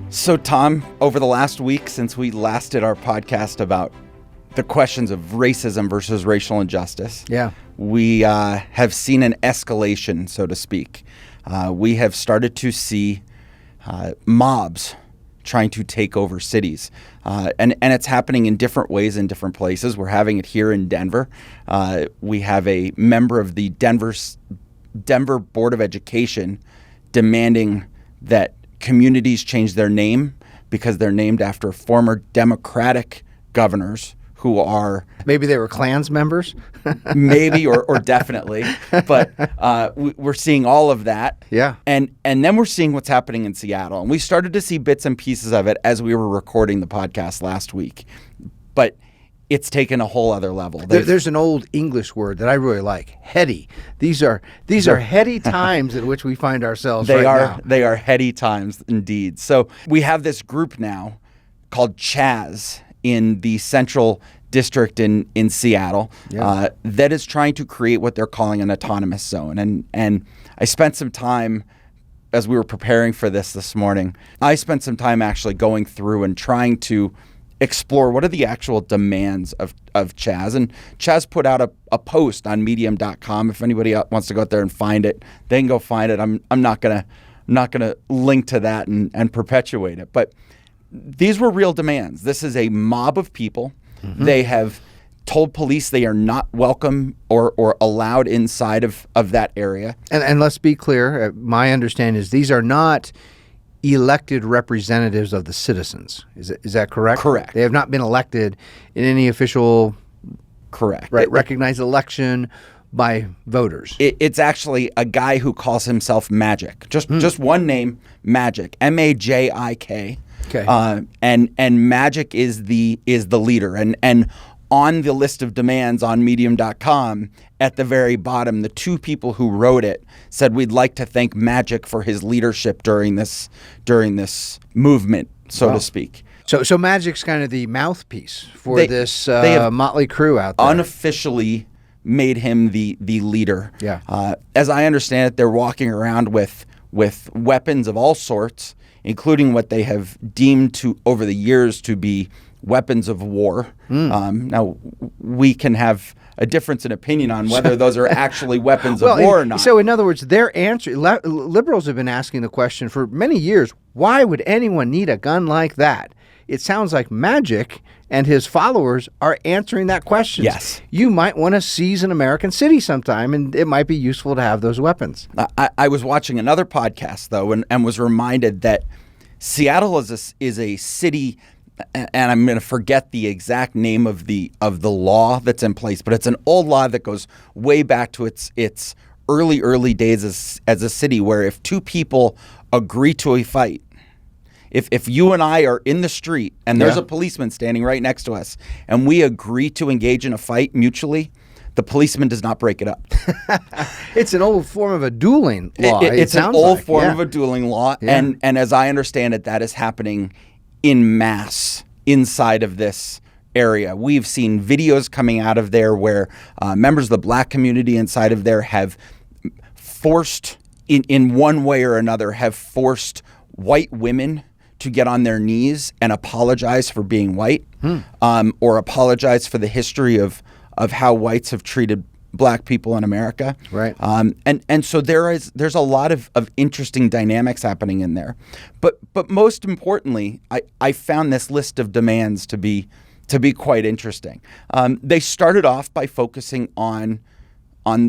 So, Tom, over the last week since we last did our podcast about the questions of racism versus racial injustice, we have seen an escalation, so to speak. We have started to see mobs trying to take over cities. And it's happening in different ways in different places. We're having it here in Denver. We have a member of the Denver Board of Education demanding that communities change their name because they're named after former Democratic governors who are... Maybe they were Klans members? Maybe or definitely. But we're seeing all of that. Yeah. And then we're seeing what's happening in Seattle. And we started to see bits and pieces of it as we were recording the podcast last week. But it's taken a whole other level. There's an old English word that I really like, heady. These are heady times in which we find ourselves now. They are heady times indeed. So we have this group now called Chaz in the Central District in Seattle that is trying to create what they're calling an autonomous zone. And I spent some time, as we were preparing for this morning, I spent some time actually going through and trying to explore what are the actual demands of Chaz. And Chaz put out a post on medium.com. If anybody wants to go out there and find it, they can go find it. I'm not gonna link to that and perpetuate it. But these were real demands. This is a mob of people. Mm-hmm. They have told police they are not welcome or allowed inside of that area. And let's be clear, my understanding is these are not elected representatives of the citizens. Is that correct? Correct. They have not been elected in any official recognized election by voters. It's actually a guy who calls himself Magic. Just one name, Magic, Majik. Okay. And Magic is the leader. And on the list of demands on medium.com, at the very bottom, the two people who wrote it said, we'd like to thank Magic for his leadership during this movement, so to speak. So Magic's kind of the mouthpiece for this motley crew out there. Unofficially made him the leader. Yeah. As I understand it, they're walking around with weapons of all sorts, including what they have deemed to over the years to be weapons of war. Now, we can have a difference in opinion on whether those are actually weapons of war or not. So, in other words, their answer, liberals have been asking the question for many years, why would anyone need a gun like that? It sounds like Magic and his followers are answering that question. Yes. You might want to seize an American city sometime, and it might be useful to have those weapons. I was watching another podcast, though, and was reminded that Seattle is a city, and I'm going to forget the exact name of the law that's in place, but it's an old law that goes way back to its early days as a city, where if two people agree to a fight, if you and I are in the street and there's a policeman standing right next to us and we agree to engage in a fight mutually, the policeman does not break it up. It's an old form of a dueling law. It's an old form of a dueling law. Yeah. And as I understand it, that is happening in mass inside of this area. We've seen videos coming out of there where members of the black community inside of there have forced, in one way or another, have forced white women to get on their knees and apologize for being white, or apologize for the history of how whites have treated black people in America. Right. And so there's a lot of interesting dynamics happening in there. But most importantly, I found this list of demands to be quite interesting. They started off by focusing on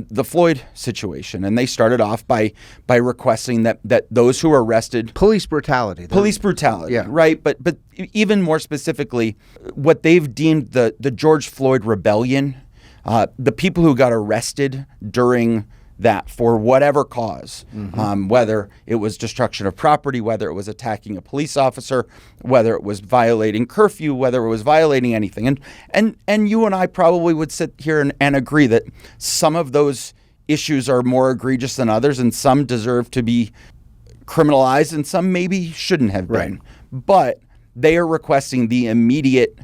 the Floyd situation, and they started off by requesting that those who were arrested... Police brutality, yeah. Right? But even more specifically, what they've deemed the George Floyd rebellion, the people who got arrested during that for whatever cause, whether it was destruction of property, whether it was attacking a police officer, whether it was violating curfew, whether it was violating anything. And you and I probably would sit here and agree that some of those issues are more egregious than others, and some deserve to be criminalized and some maybe shouldn't have been. Right. But they are requesting the immediate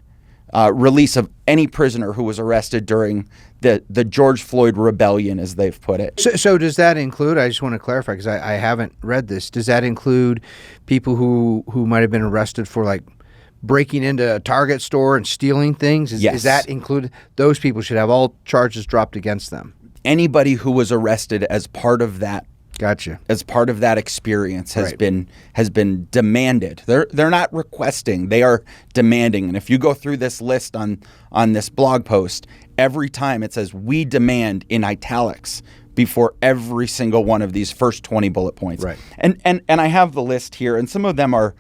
release of any prisoner who was arrested during the George Floyd rebellion, as they've put it. So does that include, I just want to clarify because I haven't read this, does that include people who might have been arrested for like breaking into a Target store and stealing things? Yes. Is that included? Those people should have all charges dropped against them. Anybody who was arrested as part of that, gotcha, as part of that experience has been demanded. They're not requesting; they are demanding. And if you go through this list on this blog post, every time it says "we demand" in italics before every single one of these first 20 bullet points. Right. And I have the list here, and some of them are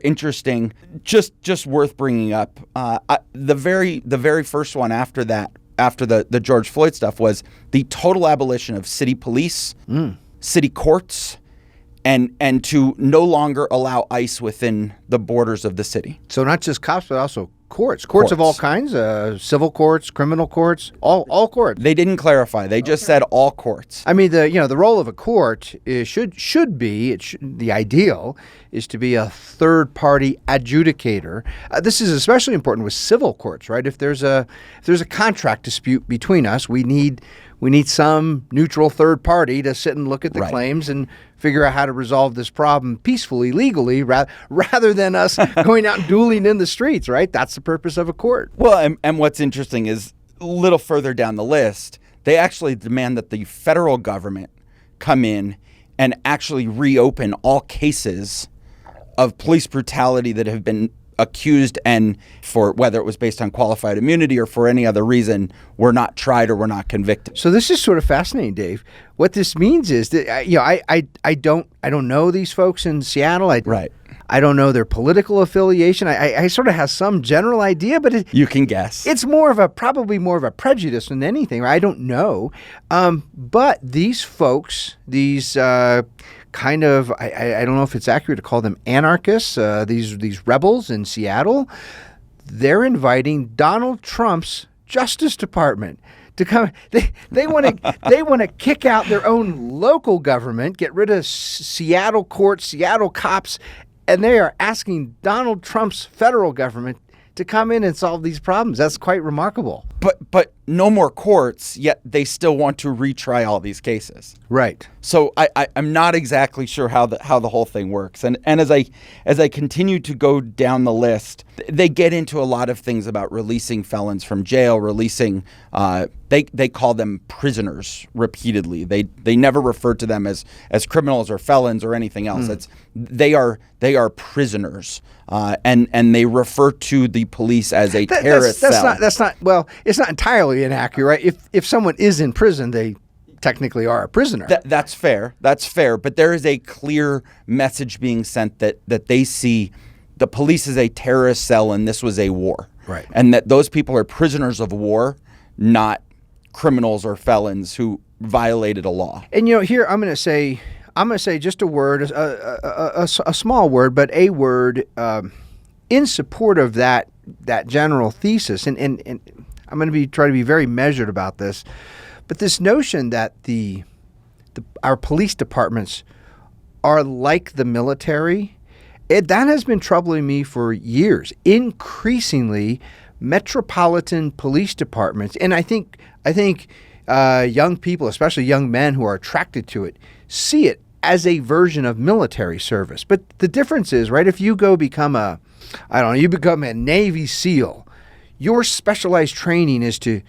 interesting, just worth bringing up. The very first one after that, after the George Floyd stuff, was the total abolition of city police, city courts, and to no longer allow ICE within the borders of the city. So not just cops, but also courts of all kinds, civil courts, criminal courts, all courts. They didn't clarify. They just said all courts. I mean, the role of a court should be the ideal is to be a third party adjudicator. This is especially important with civil courts, right? If there's a contract dispute between us, we need some neutral third party to sit and look at the claims and figure out how to resolve this problem peacefully, legally, rather than us going out and dueling in the streets, right? That's the purpose of a court. Well, and what's interesting is a little further down the list, they actually demand that the federal government come in and actually reopen all cases of police brutality that have been accused and, for whether it was based on qualified immunity or for any other reason, were not tried or were not convicted. So this is sort of fascinating, Dave. What this means is that I don't know these folks in Seattle. I don't know their political affiliation. I sort of have some general idea, but you can guess. It's probably more of a prejudice than anything. I don't know. But these folks, these kind of, I don't know if it's accurate to call them anarchists, these rebels in Seattle, they're inviting Donald Trump's Justice Department to come. They want to kick out their own local government, get rid of Seattle courts, Seattle cops, and they are asking Donald Trump's federal government to come in and solve these problems. That's quite remarkable. But no more courts, yet they still want to retry all these cases. Right. So I'm not exactly sure how the whole thing works. And as I continue to go down the list, they get into a lot of things about releasing felons from jail, releasing they call them prisoners repeatedly. They never refer to them as criminals or felons or anything else. They are prisoners, and they refer to the police as a terrorist cell. It's not entirely inaccurate. If someone is in prison, they technically are a prisoner. That's fair. But there is a clear message being sent that they see the police as a terrorist cell, and this was a war. Right. And that those people are prisoners of war, not criminals or felons who violated a law. And here I'm going to say just a word, a small word, but a word in support of that general thesis. And I'm going to try to be very measured about this. But this notion that our police departments are like the military, that has been troubling me for years. Increasingly, metropolitan police departments, and I think young people, especially young men who are attracted to it, see it as a version of military service. But the difference is, right, if you go become a Navy SEAL, your specialized training is to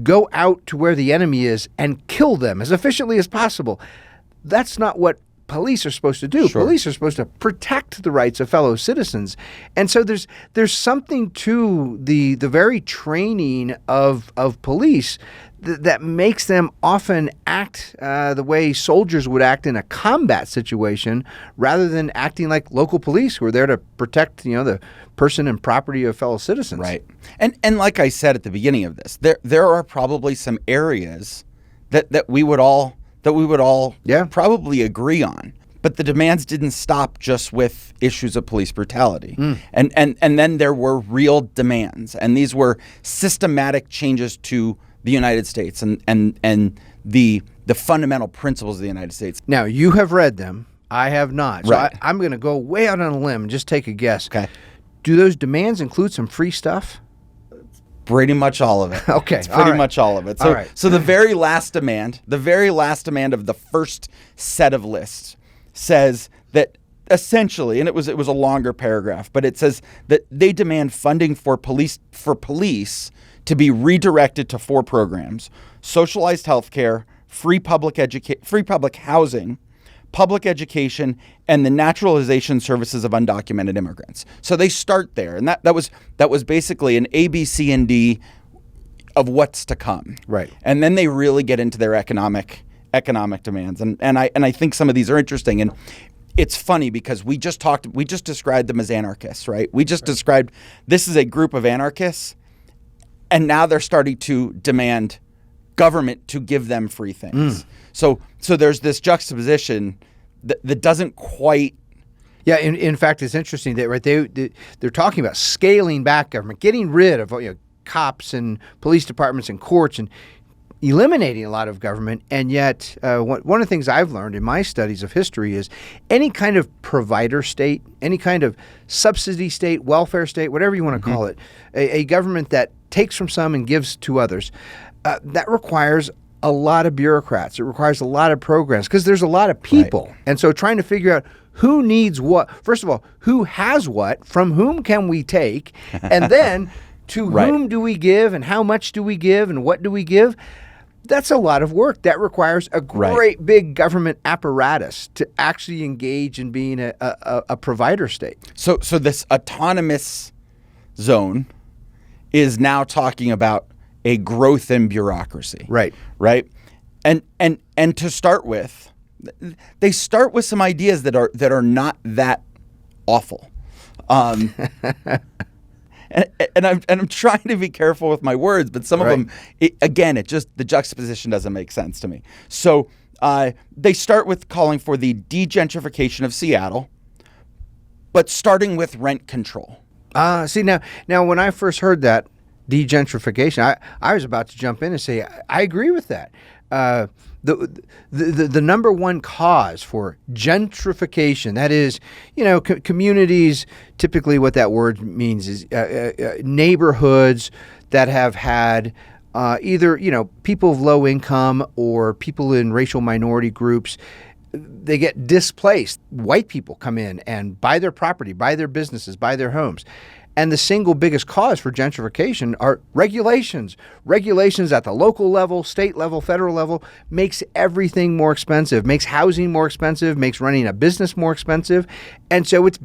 go out to where the enemy is and kill them as efficiently as possible. That's not what police are supposed to do. Sure. Police are supposed to protect the rights of fellow citizens. And so there's something to the very training of police that makes them often act the way soldiers would act in a combat situation, rather than acting like local police who are there to protect the person and property of fellow citizens. Right. And like I said at the beginning of this, there are probably some areas that we would all probably agree on. But the demands didn't stop just with issues of police brutality. And then there were real demands, and these were systematic changes to the United States and the fundamental principles of the United States. Now, you have read them. I have not. So Right. I'm going to go way out on a limb and just take a guess. Okay. Do those demands include some free stuff? Pretty much all of it. Okay, it's pretty much all of it. So, All right. so the very last demand of the first set of lists says that essentially, and it was a longer paragraph, but it says that they demand funding for police to be redirected to 4 programs: socialized healthcare, free public housing, public education, and the naturalization services of undocumented immigrants. So they start there, and that was basically an A, B, C, and D of what's to come. Right. And then they really get into their economic demands, and I think some of these are interesting. And it's funny because we just described them as anarchists, right? We just described this is a group of anarchists, and now they're starting to demand government to give them free things. So there's this juxtaposition that doesn't quite. Yeah, in fact, it's interesting that they're talking about scaling back government, getting rid of cops and police departments and courts, and eliminating a lot of government. And yet, one of the things I've learned in my studies of history is any kind of provider state, any kind of subsidy state, welfare state, whatever you want to call it, a government that takes from some and gives to others, that requires a lot of bureaucrats. It requires a lot of programs because there's a lot of people. Right. And so trying to figure out who needs what, first of all, who has what, from whom can we take, and then to whom do we give, and how much do we give, and what do we give? That's a lot of work. That requires a great big government apparatus to actually engage in being a provider state. So this autonomous zone is now talking about a growth in bureaucracy. Right. And to start with, they start with some ideas that are not that awful. And I'm trying to be careful with my words, but some of them, the juxtaposition doesn't make sense to me. So they start with calling for the degentrification of Seattle, but starting with rent control. See, now when I first heard that, degentrification, I was about to jump in and say I agree with that. The number one cause for gentrification, that is, communities, typically what that word means is neighborhoods that have had either, people of low income or people in racial minority groups. They get displaced. White people come in and buy their property, buy their businesses, buy their homes. And the single biggest cause for gentrification are regulations. Regulations at the local level, state level, federal level makes everything more expensive, makes housing more expensive, makes running a business more expensive. And so it's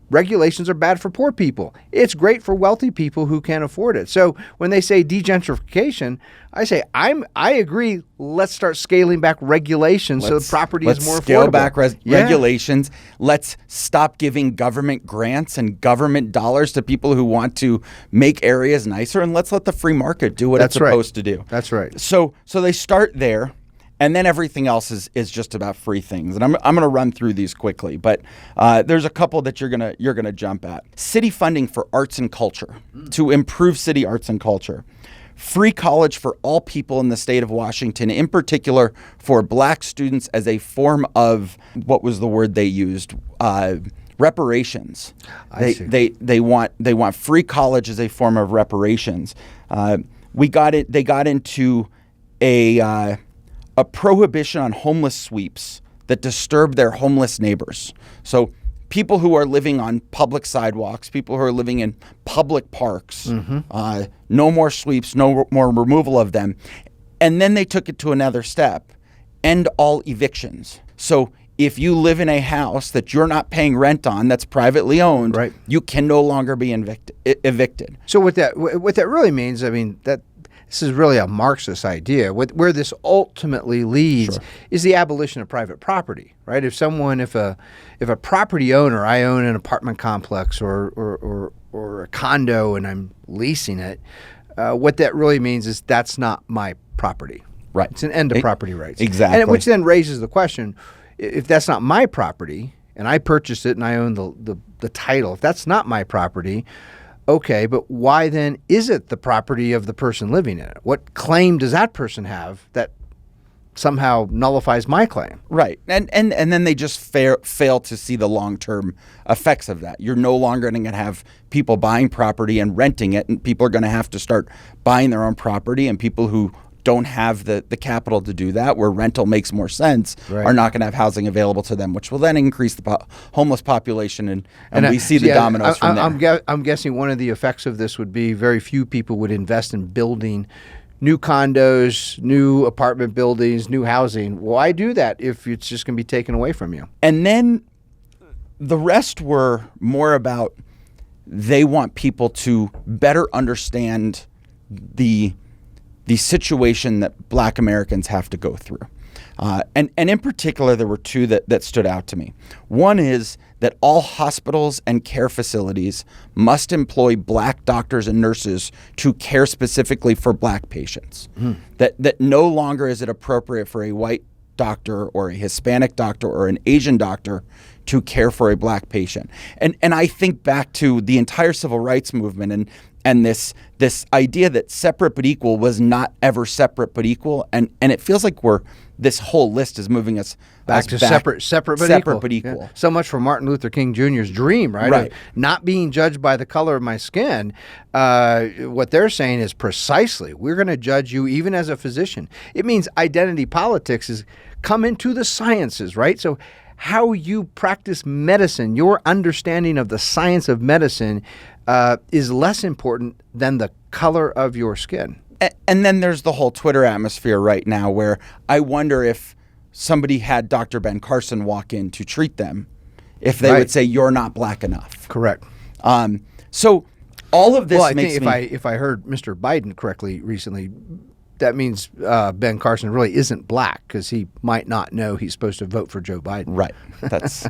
regulations are bad for poor people. It's great for wealthy people who can't afford it. So when they say degentrification, I say I agree. Let's start scaling back regulations so the property is more affordable. Let's scale back regulations. Let's stop giving government grants and government dollars to people who want to make areas nicer, and let's let the free market do what it's supposed to do. That's right. So they start there. And then everything else is just about free things. And I'm going to run through these quickly, but there's a couple that you're gonna jump at. City funding for arts and culture to improve city arts and culture. Free college for all people in the state of Washington, in particular for Black students as a form of, what was the word they used? Reparations. They want free college as a form of reparations. They got into a prohibition on homeless sweeps that disturb their homeless neighbors. So people who are living on public sidewalks, people who are living in public parks, no more sweeps, no more removal of them. And then they took it to another step, end all evictions. So if you live in a house that you're not paying rent on, that's privately owned, you can no longer be evicted. So what that really means, I mean, this is really a Marxist idea. Where this ultimately leads is the abolition of private property, right? If a property owner, I own an apartment complex or a condo and I'm leasing it, what that really means is that's not my property. Right. It's an end of property rights. Exactly. And which then raises the question, if that's not my property and I purchased it and I own the title, if that's not my property, okay, but why then is it the property of the person living in it? What claim does that person have that somehow nullifies my claim. Right. And then they just fail to see the long-term effects of that. You're no longer going to have people buying property and renting it, and people are going to have to start buying their own property, and people who don't have the capital to do that, where rental makes more sense, are not going to have housing available to them, which will then increase the homeless population, and we see the dominoes from there. I'm guessing one of the effects of this would be very few people would invest in building new condos, new apartment buildings, new housing. Why do that if it's just going to be taken away from you? And then the rest were more about they want people to better understand the situation that Black Americans have to go through. And in particular, there were two that stood out to me. One is that all hospitals and care facilities must employ Black doctors and nurses to care specifically for Black patients. That no longer is it appropriate for a white doctor or a Hispanic doctor or an Asian doctor to care for a Black patient. And I think back to the entire civil rights movement and this idea that separate but equal was not ever separate but equal, and it feels like this whole list is moving us back to separate but equal. Yeah. So much for Martin Luther King Jr.'s dream, right? Of not being judged by the color of my skin. What they're saying is precisely, we're going to judge you even as a physician. It means identity politics is come into the sciences, right? So how you practice medicine, your understanding of the science of medicine is less important than the color of your skin. And then there's the whole Twitter atmosphere right now where I wonder if somebody had Dr. Ben Carson walk in to treat them, if they would say, you're not Black enough. Correct. So all of this makes me... If I heard Mr. Biden correctly recently, that means Ben Carson really isn't Black because he might not know he's supposed to vote for Joe Biden. Right. That's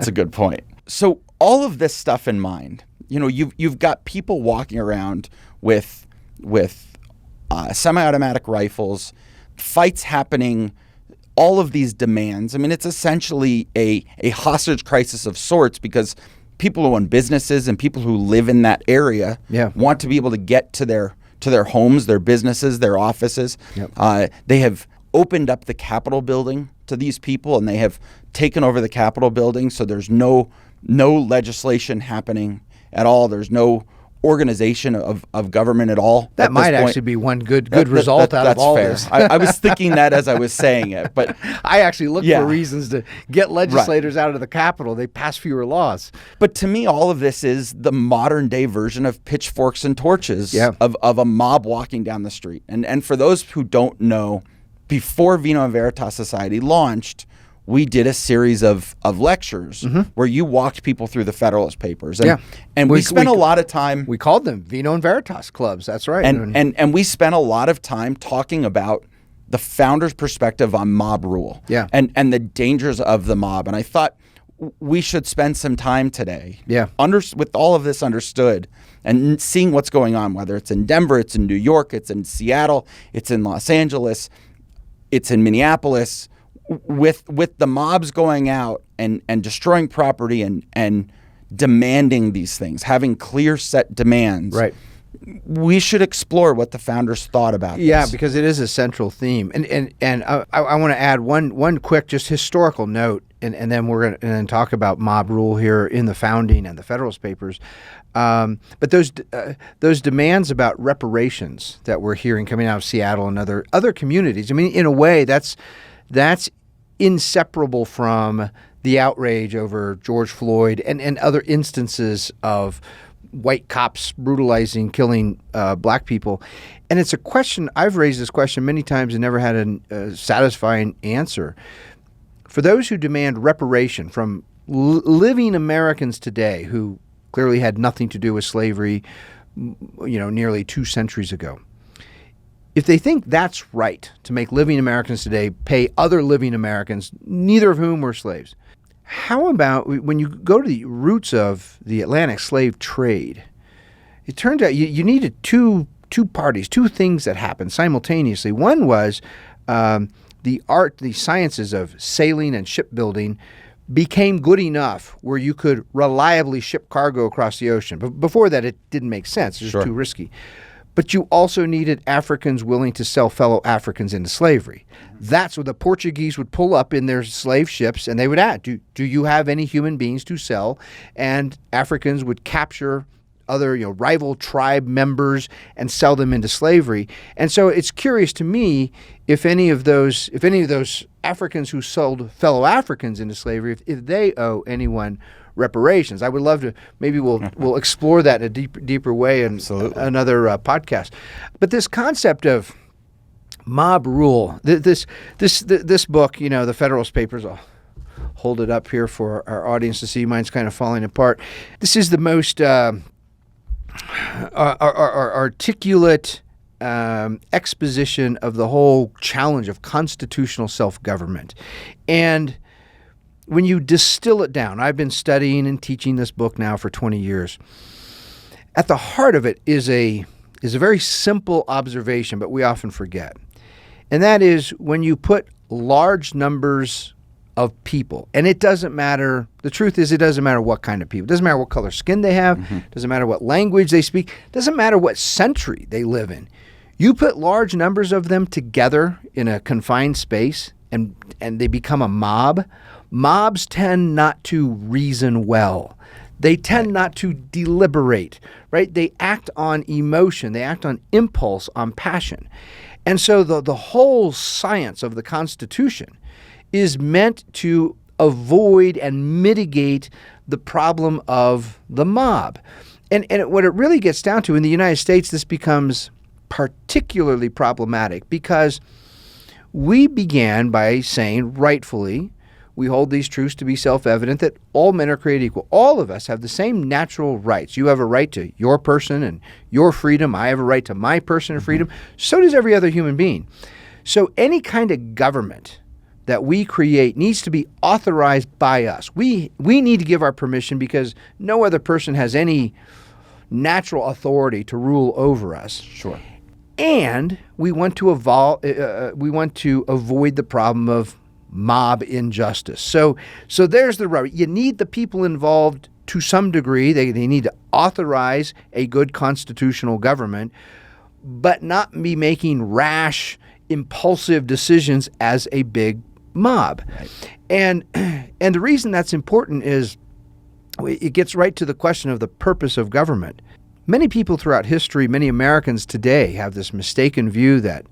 a good point. So all of this stuff in mind, you've got people walking around with semi-automatic rifles, fights happening, all of these demands. I mean, it's essentially a hostage crisis of sorts because people who own businesses and people who live in that area want to be able to get to their homes, their businesses, their offices. Yep. They have opened up the Capitol building to these people, and they have taken over the Capitol building, so there's no legislation happening at all. There's no organization of government at all. That might actually be one good result out of all this. I was thinking that as I was saying it, but I actually look for reasons to get legislators out of the Capitol. They pass fewer laws. But to me, all of this is the modern day version of pitchforks and torches of a mob walking down the street. And for those who don't know, before Vino Veritas Society launched, we did a series of lectures where you walked people through the Federalist Papers. And we spent a lot of time... We called them Vino and Veritas clubs. That's right. And we spent a lot of time talking about the founders' perspective on mob rule and the dangers of the mob. And I thought we should spend some time today with all of this understood and seeing what's going on, whether it's in Denver, it's in New York, it's in Seattle, it's in Los Angeles, it's in Minneapolis, with the mobs going out and destroying property and demanding these things, having clear set demands. Right. We should explore what the founders thought about this. Yeah, because it is a central theme. And I want to add one quick just historical note, and then we're going to talk about mob rule here in the founding and the Federalist Papers. But those demands about reparations that we're hearing coming out of Seattle and other communities, I mean, in a way, that's inseparable from the outrage over George Floyd and other instances of white cops brutalizing, killing Black people. And it's a question, I've raised this question many times and never had a satisfying answer. For those who demand reparation from living Americans today who clearly had nothing to do with slavery, nearly 2 centuries ago, if they think that's right to make living Americans today pay other living Americans, neither of whom were slaves, how about when you go to the roots of the Atlantic slave trade, it turns out you needed two parties, two things that happened simultaneously. One was the sciences of sailing and shipbuilding became good enough where you could reliably ship cargo across the ocean. But before that, it didn't make sense. It was too risky. but you also needed Africans willing to sell fellow Africans into slavery. That's what the Portuguese would pull up in their slave ships, and they would ask, do you have any human beings to sell? And Africans would capture other rival tribe members and sell them into slavery. And so it's curious to me if any of those Africans who sold fellow Africans into slavery, if they owe anyone reparations. I would love to. Maybe we'll explore that in a deeper way in another podcast. But this concept of mob rule, this book, the Federalist Papers. I'll hold it up here for our audience to see. Mine's kind of falling apart. This is the most articulate exposition of the whole challenge of constitutional self-government. And when you distill it down, I've been studying and teaching this book now for 20 years. At the heart of it is a very simple observation, but we often forget. And that is when you put large numbers of people, and it doesn't matter, the truth is it doesn't matter what kind of people. It doesn't matter what color skin they have. It doesn't matter what language they speak. It doesn't matter what century they live in. You put large numbers of them together in a confined space and they become a mob. Mobs tend not to reason well. They tend not to deliberate, right? They act on emotion. They act on impulse, on passion. And so the whole science of the Constitution is meant to avoid and mitigate the problem of the mob. And what it really gets down to, in the United States, this becomes particularly problematic because we began by saying, rightfully, we hold these truths to be self-evident, that all men are created equal. All of us have the same natural rights. You have a right to your person and your freedom. I have a right to my person and freedom. So does every other human being. So any kind of government that we create needs to be authorized by us. We need to give our permission because no other person has any natural authority to rule over us. Sure. And we want to avoid the problem of mob injustice. So there's the rub. You need the people involved to some degree. They need to authorize a good constitutional government, but not be making rash, impulsive decisions as a big mob. Right. And the reason that's important is it gets right to the question of the purpose of government. Many people throughout history, many Americans today have this mistaken view that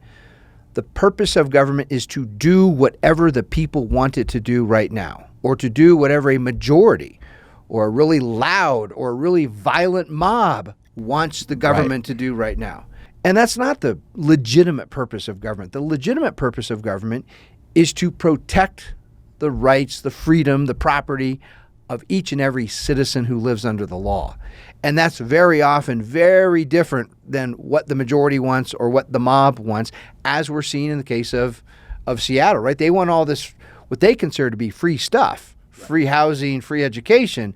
the purpose of government is to do whatever the people want it to do right now, or to do whatever a majority or a really loud or a really violent mob wants the government to do right now. And that's not the legitimate purpose of government. The legitimate purpose of government is to protect the rights, the freedom, the property of each and every citizen who lives under the law. And that's very often very different than what the majority wants or what the mob wants, as we're seeing in the case of Seattle, right? They want all this, what they consider to be free stuff, free housing, free education.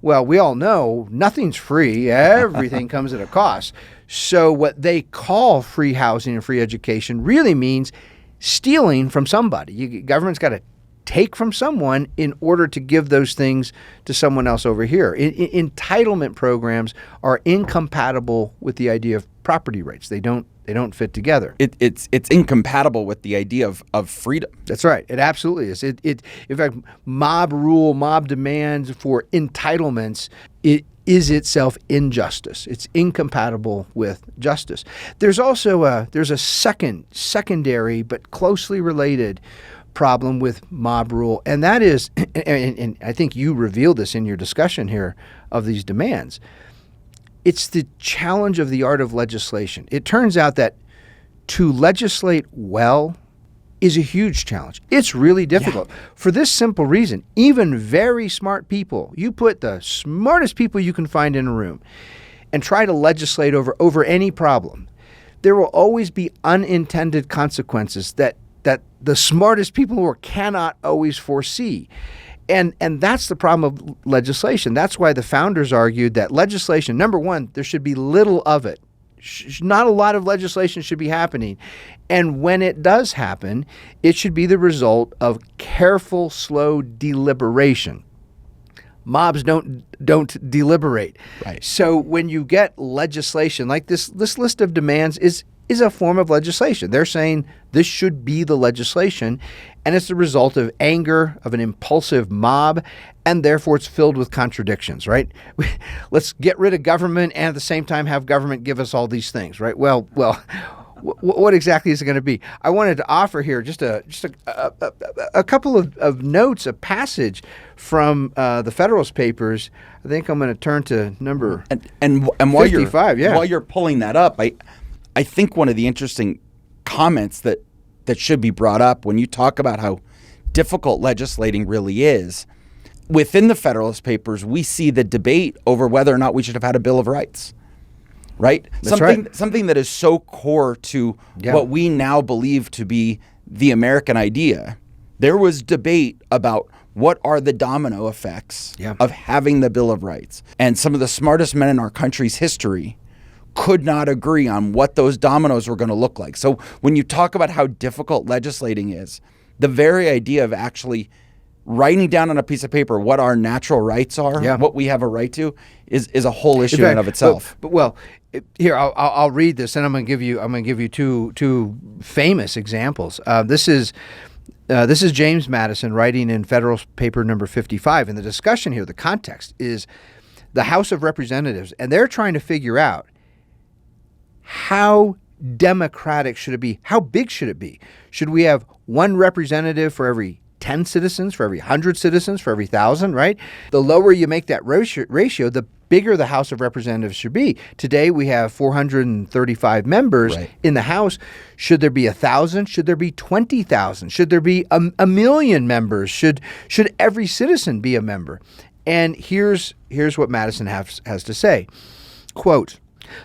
Well, we all know nothing's free. Everything comes at a cost. So what they call free housing and free education really means stealing from somebody. Government's got to take from someone in order to give those things to someone else over here. Entitlement programs are incompatible with the idea of property rights. They don't fit together. It's incompatible with the idea of freedom. That's right. It absolutely is. In fact, mob rule, mob demands for entitlements, it is itself injustice. It's incompatible with justice. There's also a secondary but closely related problem with mob rule, and that is, and I think you revealed this in your discussion here of these demands, it's the challenge of the art of legislation. It turns out that to legislate well is a huge challenge. It's really difficult for this simple reason. Even very smart people, you put the smartest people you can find in a room and try to legislate over any problem, there will always be unintended consequences that the smartest people cannot always foresee. And that's the problem of legislation. That's why the founders argued that legislation, number one, there should be little of it. Not a lot of legislation should be happening. And when it does happen, it should be the result of careful, slow deliberation. Mobs don't deliberate. Right. So when you get legislation like this list of demands is a form of legislation. They're saying this should be the legislation, and it's the result of anger of an impulsive mob, and therefore it's filled with contradictions, right? Let's get rid of government and at the same time have government give us all these things, right? Well, what exactly is it going to be? I wanted to offer here just a couple of notes, a passage from the Federalist Papers. I think I'm going to turn to number and while 55. While you're pulling that up, I think one of the interesting comments that should be brought up when you talk about how difficult legislating really is, within the Federalist Papers, we see the debate over whether or not we should have had a Bill of Rights, right? Something that is so core to what we now believe to be the American idea. There was debate about what are the domino effects of having the Bill of Rights. And some of the smartest men in our country's history could not agree on what those dominoes were going to look like. So when you talk about how difficult legislating is, the very idea of actually writing down on a piece of paper what our natural rights are, what we have a right to, is a whole issue in and of itself. But here I'll read this, and I'm going to give you two famous examples. This is James Madison writing in Federal Paper number 55, and the discussion here, the context is the House of Representatives, and they're trying to figure out how democratic should it be? How big should it be? Should we have one representative for every 10 citizens, for every 100 citizens, for every 1,000, right? The lower you make that ratio, the bigger the House of Representatives should be. Today we have 435 members in the House. Should there be 1,000? Should there be 20,000? Should there be a million members? Should every citizen be a member? And here's what Madison has to say. Quote,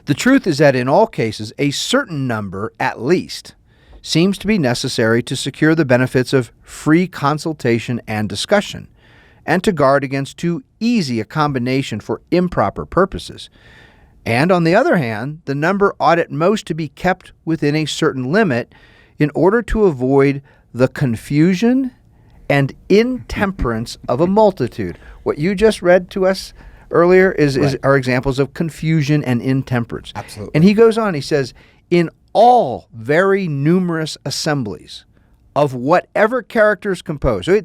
"The truth is that in all cases, a certain number, at least, seems to be necessary to secure the benefits of free consultation and discussion, and to guard against too easy a combination for improper purposes. And on the other hand, the number ought at most to be kept within a certain limit in order to avoid the confusion and intemperance of a multitude." What you just read to us earlier are examples of confusion and intemperance. Absolutely. And he goes on, he says, "In all very numerous assemblies of whatever characters compose." So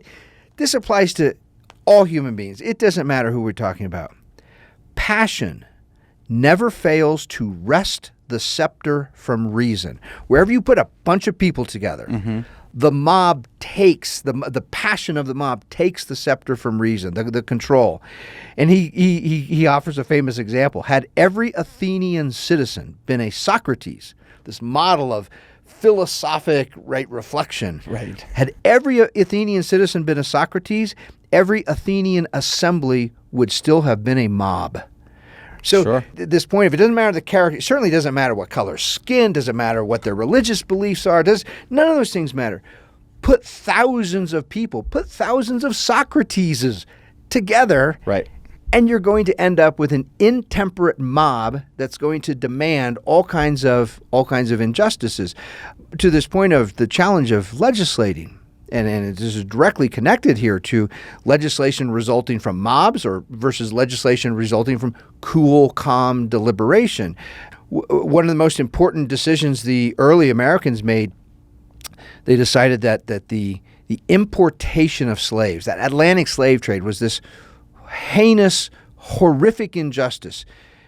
this applies to all human beings. It doesn't matter who we're talking about. "Passion never fails to wrest the scepter from reason." Wherever you put a bunch of people together, the mob takes, the passion of the mob takes the scepter from reason, the control. And he offers a famous example. Had every Athenian citizen been a Socrates, this model of philosophic reflection, had every Athenian citizen been a Socrates, every Athenian assembly would still have been a mob. So this point, if it doesn't matter the character, it certainly doesn't matter what color skin, doesn't matter what their religious beliefs are, none of those things matter. Put thousands of people, put thousands of Socrateses together, and you're going to end up with an intemperate mob that's going to demand all kinds of injustices. To this point of the challenge of legislating, and this is directly connected here to legislation resulting from mobs versus legislation resulting from cool, calm deliberation. One of the most important decisions the early Americans made, they decided that the importation of slaves, that Atlantic slave trade, was this heinous, horrific injustice.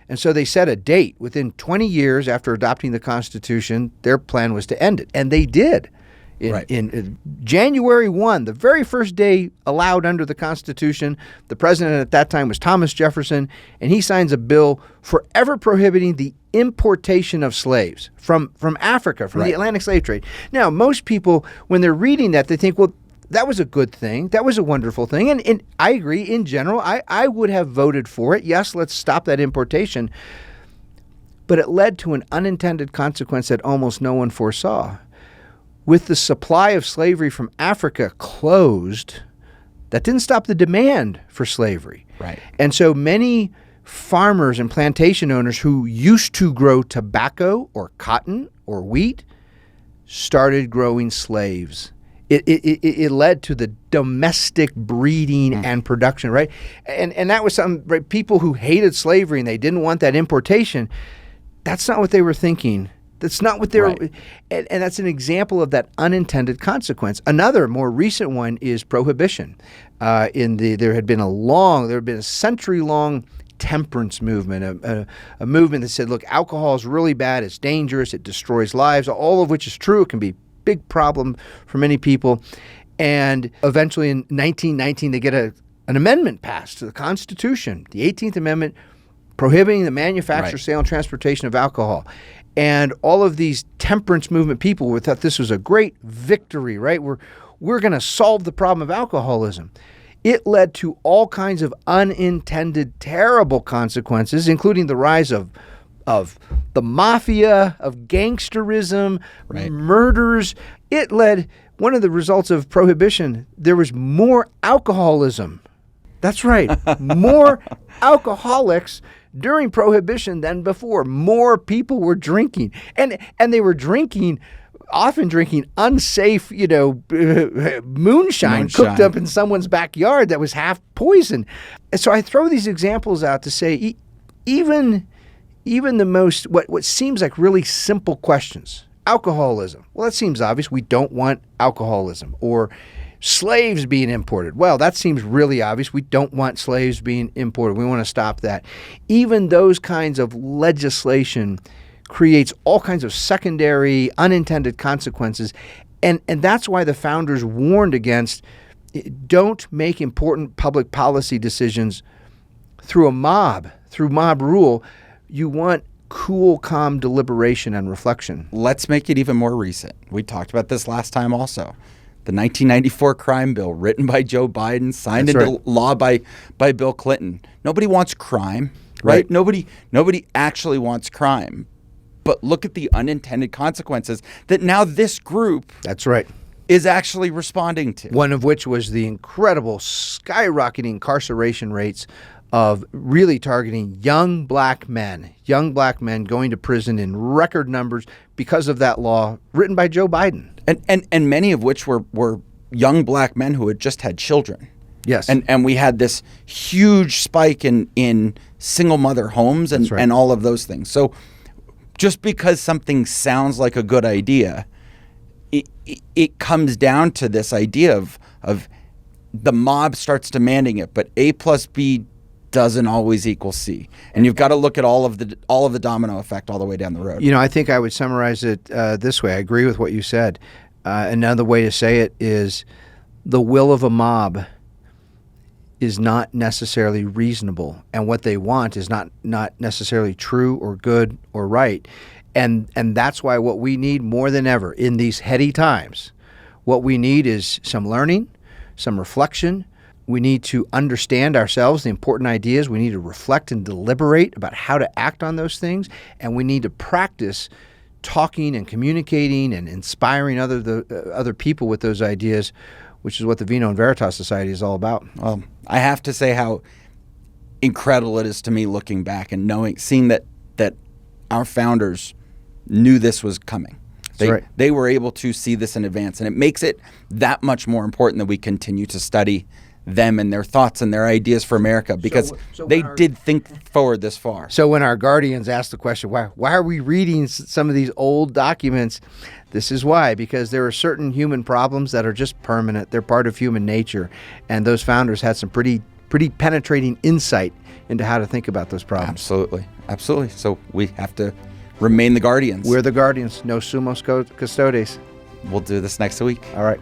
And so they set a date. Within 20 years after adopting the Constitution, their plan was to end it. And they did. In January 1, the very first day allowed under the Constitution, the president at that time was Thomas Jefferson, and he signs a bill forever prohibiting the importation of slaves from Africa, from the Atlantic slave trade. Now, most people, when they're reading that, they think, well, that was a good thing. That was a wonderful thing. And I agree, in general, I would have voted for it. Yes, let's stop that importation. But it led to an unintended consequence that almost no one foresaw. With the supply of slavery from Africa closed, that didn't stop the demand for slavery. And so many farmers and plantation owners who used to grow tobacco or cotton or wheat started growing slaves It led to the domestic breeding and production, right? And that was something, right? People who hated slavery and they didn't want that importation, that's not what they were thinking. That's not what they were, and that's an example of that unintended consequence. Another more recent one is prohibition. There had been a century-long temperance movement, a movement that said, look, alcohol is really bad, it's dangerous, it destroys lives, all of which is true. It can be a big problem for many people. And eventually in 1919, they get an amendment passed to the Constitution, the 18th Amendment, prohibiting the manufacture, sale, and transportation of alcohol. And all of these temperance movement people thought this was a great victory, right? We're going to solve the problem of alcoholism. It led to all kinds of unintended, terrible consequences, including the rise of the mafia, of gangsterism, murders. It led, one of the results of prohibition, there was more alcoholism. That's right, more alcoholics during prohibition than before. More people were drinking, and they were often drinking unsafe, moonshine cooked up in someone's backyard that was half poison. And so I throw these examples out to say, even the most what seems like really simple questions, alcoholism. Well, that seems obvious. We don't want alcoholism. Or slaves being imported. Well, that seems really obvious. We don't want slaves being imported. We want to stop that. Even those kinds of legislation creates all kinds of secondary, unintended consequences. And that's why the founders warned against, don't make important public policy decisions through mob rule. You want cool, calm deliberation and reflection. Let's make it even more recent. We talked about this last time also. The 1994 crime bill, written by Joe Biden, signed into law by Bill Clinton. Nobody wants crime, right? Nobody actually wants crime. But look at the unintended consequences that now this group is actually responding to. One of which was the incredible skyrocketing incarceration rates of really targeting young black men going to prison in record numbers because of that law written by Joe Biden. And many of which were young black men who had just had children. Yes. And we had this huge spike in single mother homes and all of those things. So just because something sounds like a good idea, it comes down to this idea of the mob starts demanding it, but A plus B doesn't always equal C. And you've got to look at all of the domino effect all the way down the road. I think I would summarize it this way. I agree with what you said. Another way to say it is the will of a mob is not necessarily reasonable, and what they want is not necessarily true or good or right. And that's why what we need more than ever in these heady times, what we need is some learning, some reflection. We need to understand ourselves, the important ideas. We need to reflect and deliberate about how to act on those things. And we need to practice talking and communicating and inspiring other people with those ideas, which is what the Vino Veritas Society is all about. Well, I have to say how incredible it is to me looking back and seeing that our founders knew this was coming. They were able to see this in advance, and it makes it that much more important that we continue to study them and their thoughts and their ideas for America, because they did think forward this far. So when our guardians ask the question, why are we reading some of these old documents? This is why, because there are certain human problems that are just permanent. They're part of human nature, and those founders had some pretty penetrating insight into how to think about those problems. Absolutely. So we have to remain the guardians. We're the guardians. No sumos custodes. We'll do this next week. All right.